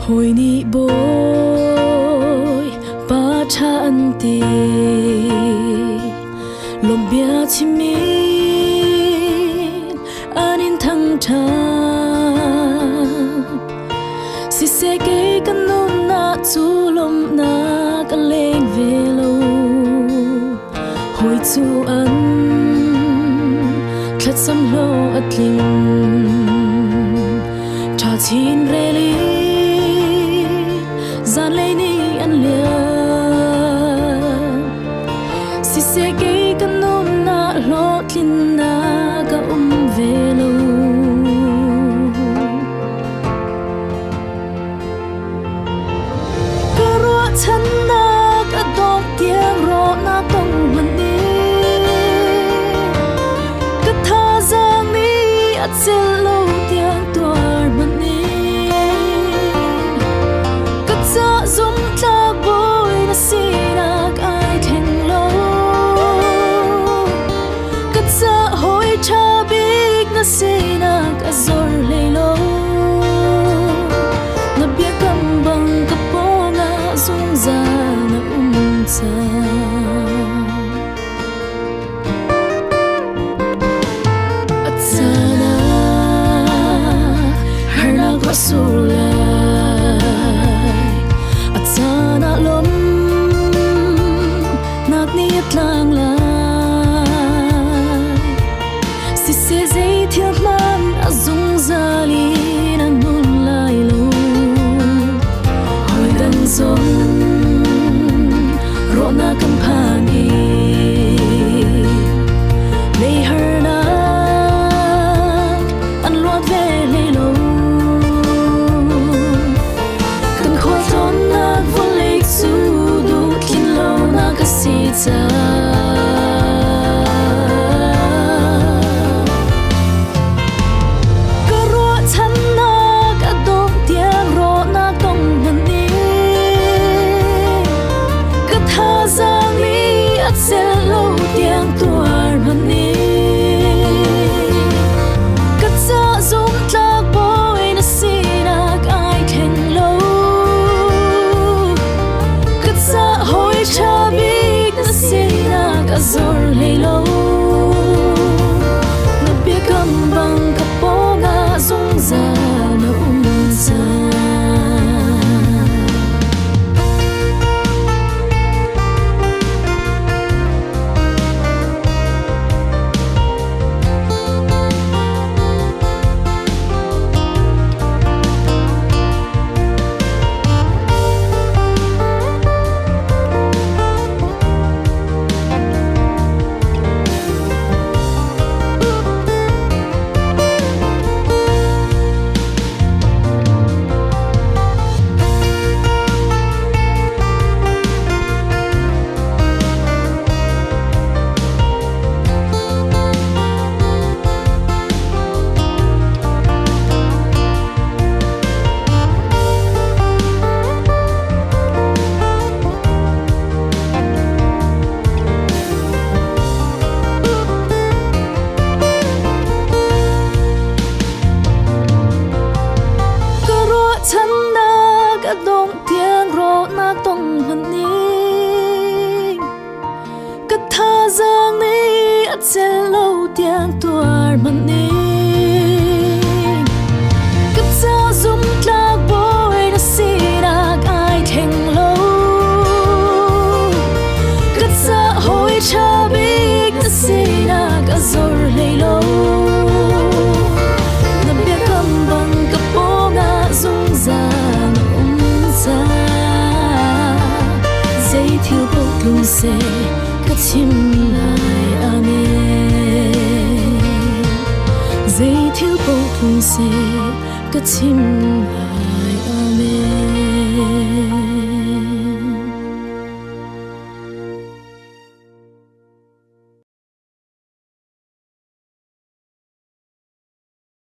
hồi ni bôi ba cha anh ti lom bia chi mi anin thăng cha si se ke kan nom na chu lom na kan leng ve lo hồi chu an thlat sam lo atling cha chin re li gian lê ni ăn lia si se ke kan nom na lo tlin na ka ve lo ka ro chan na ka dok tiang ro na tong man ni ka tha giang ni at sel lo tiang toar man ni zum ta boy na sinak ai theng lo kat sa hoi cha big na sinak azor le lo na bia kam bang ka ponga zum za na sa at sana har na kwasula sana lom nak niat lang lai si se zay thiam man azung zali nan nun lai lo hồi dan zong ro na kam phani lei har na an lo ve le lo sa ka ro chan na ka dok tiang ro na tong man ni ka tha giang ni at sel lo tiang tuar man ni ka cha zum tlak boy na sinak ai theng lo ka cha hoi cha azor le lo na bia kam bang ka ponga zung za na sa dong tiang ro na tong man ni ka tha giang ni at sel lo tiang tuar man ni ka cha zum tlak boy na sinak ai theng lo ka cha hoi cha big na sinak azor le lo na bia kam bang ka ponga zum za dây thiếu bốc lung xe cất chim lại ame dây thiếu bốc lung xe cất chim lại